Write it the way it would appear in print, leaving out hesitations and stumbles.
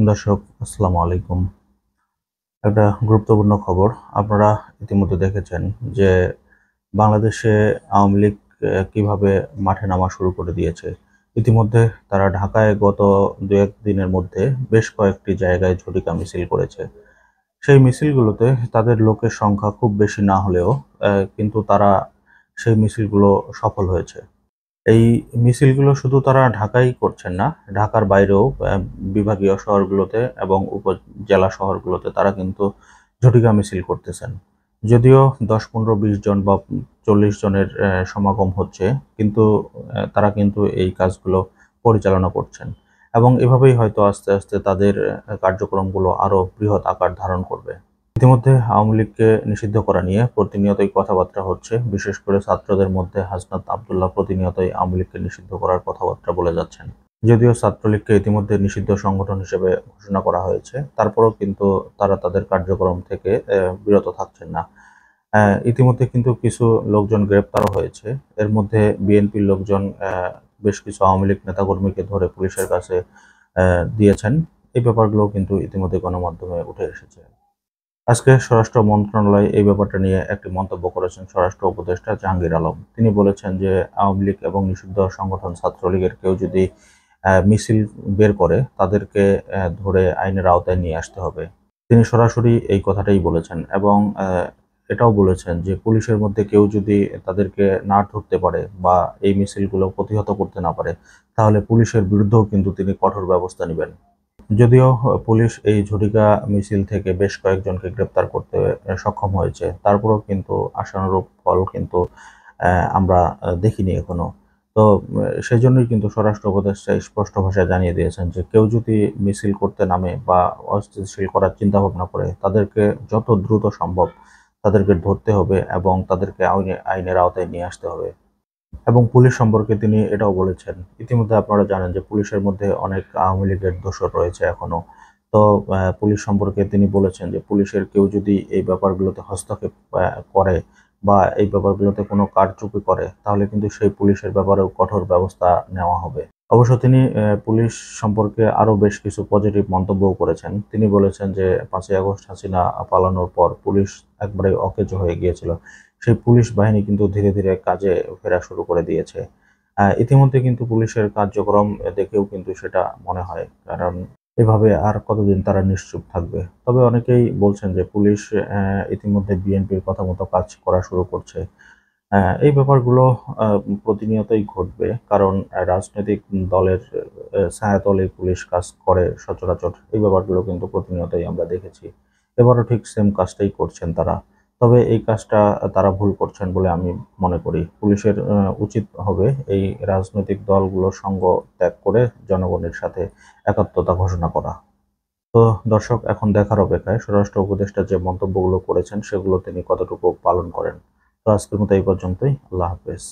দর্শক আসসালামু আলাইকুম। একটা গুরুত্বপূর্ণ খবর। আপনারা ইতিমধ্যে দেখেছেন যে বাংলাদেশে আওয়ামী লীগ কিভাবে মাঠে নামা শুরু করে দিয়েছে। ইতিমধ্যে তারা ঢাকায় গত ২-১ দিনের মধ্যে বেশ কয়েকটি জায়গায় ঝটিকা মিছিল করেছে। সেই মিছিলগুলোতে তাদের লোকের সংখ্যা খুব বেশি না হলেও কিন্তু তারা সেই মিছিলগুলো সফল হয়েছে। এই মিছিলগুলো শুধু তারা ঢাকায় করছেন না, ঢাকার বাইরেও বিভাগীয় শহরগুলোতে এবং উপজেলা শহরগুলোতে তারা কিন্তু ঝটিকা মিছিল করতেছেন। যদিও ১০, ১৫, ২০ জন বা ৪০ জনের সমাগম হচ্ছে, কিন্তু তারা কিন্তু এই কাজগুলো পরিচালনা করছেন এবং এভাবেই হয়তো আস্তে, আস্তে তাদের কার্যক্রমগুলো আরো বৃহৎ আকার ধারণ করবে। ইতিমধ্যে আওয়ামী লীগকে নিষিদ্ধ করা নিয়ে প্রতিনিয়তই কথাবার্তা হচ্ছে। বিশেষ করে ছাত্রদের মধ্যে হাসনাত আব্দুল্লাহ প্রতিনিয়তই আওয়ামী লীগকে নিষিদ্ধ করার কথাবার্তা বলে যাচ্ছেন। যদিও ছাত্রলীগকে ইতিমধ্যে নিষিদ্ধ সংগঠন হিসেবে ঘোষণা করা হয়েছে, তারপরেও কিন্তু তারা তাদের কার্যক্রম থেকে বিরত থাকছেন না। ইতিমধ্যে কিন্তু কিছু লোকজন গ্রেপ্তারও হয়েছে। এর মধ্যে বিএনপির লোকজন বেশ কিছু আওয়ামী লীগ নেতাকর্মীকে ধরে পুলিশের কাছে দিয়েছেন। এই ব্যাপারগুলোও কিন্তু ইতিমধ্যে গণমাধ্যমে উঠে এসেছে। আজকে স্বরাষ্ট্র মন্ত্রণালয় এই ব্যাপারটা নিয়ে একটি মন্তব্য করেছেন স্বরাষ্ট্র উপদেষ্টা জাহাঙ্গীর আলম। তিনি বলেছেন যে আওয়ামী লীগ এবং নিষিদ্ধ সংগঠন ছাত্রলীগের কেউ যদি মিছিল বের করে তাদেরকে ধরে আইনের আওতায় নিয়ে আসতে হবে। তিনি সরাসরি এই কথাটাই বলেছেন এবং এটাও বলেছেন যে পুলিশের মধ্যে কেউ যদি তাদেরকে না ধরতে পারে বা এই মিছিলগুলো প্রতিহত করতে না পারে, তাহলে পুলিশের বিরুদ্ধেও কিন্তু তিনি কঠোর ব্যবস্থা নিবেন। যদিও পুলিশ এই ঝটিকা মিছিল থেকে বেশ কয়েকজনকে গ্রেপ্তার করতে সক্ষম হয়েছে, তারপরেও কিন্তু আশানুরূপ ফল কিন্তু আমরা দেখিনি এখনো। তো সেজন্যই কিন্তু স্বরাষ্ট্র উপদেষ্টা স্পষ্ট ভাষায় জানিয়ে দিয়েছেন যে কেউ যদি মিছিল করতে নামে বা অস্থিতিশীল করার চিন্তাভাবনা করে, তাদেরকে যত দ্রুত সম্ভব তাদেরকে ধরতে হবে এবং তাদেরকে আইনের আওতায় নিয়ে আসতে হবে। এবং পুলিশ সম্পর্কে তিনি এটাও বলেছেন। ইতিমধ্যে আপনারা জানেন যে পুলিশের মধ্যে অনেক আওয়ামী লীগের দোসর রয়েছে এখনো। তো পুলিশ সম্পর্কে তিনি বলেছেন যে পুলিশের কেউ যদি এই ব্যাপারগুলোতে হস্তক্ষেপ করে বা এই ব্যাপারগুলোতে কোনো কারচুপি করে, তাহলে কিন্তু সেই পুলিশের ব্যাপারেও কঠোর ব্যবস্থা নেওয়া হবে। অবশ্য তিনি পুলিশ সম্পর্কে আরো বেশ কিছু পজিটিভ মন্তব্যও করেছেন। তিনি বলেছেন যে ৫ই আগস্ট হাসিনা পালানোর পর পুলিশ একবারে অকেজো হয়ে গিয়েছিল। সেই পুলিশ বাহিনী কিন্তু ধীরে, ধীরে কাজে ফেরা শুরু করে দিয়েছে। ইতিমধ্যে কিন্তু পুলিশের কার্যক্রম দেখেও কিন্তু সেটা মনে হয়। কারণ এভাবে আর কতদিন তারা নিশ্চুপ থাকবে। তবে অনেকেই বলছেন যে পুলিশ ইতিমধ্যে বিএনপির কথা মতো কাজ করা শুরু করছে। এই ব্যাপারগুলো আ প্রতিনিয়তই ঘটবে। কারণ রাজনৈতিক দলের ছায়াতলেই পুলিশ কাজ করে সচরাচর। এই ব্যাপারগুলো কিন্তু প্রতিনিয়তই আমরা দেখেছি। এবারও ঠিক সেম কাজটাই করছেন তারা। তবে এই কাজটা তারা ভুল করছেন বলে আমি মনে করি। পুলিশের উচিত হবে এই রাজনৈতিক দলগুলোর সঙ্গ ত্যাগ করে জনগণের সাথে একাত্মতা ঘোষণা করা। তো দর্শক, এখন দেখার অপেক্ষায় স্বরাষ্ট্র উপদেষ্টা যে মন্তব্যগুলো করেছেন সেগুলো তিনি কতটুকু পালন করেন। তো আজকের মতো এই পর্যন্তই। আল্লাহ হাফেজ।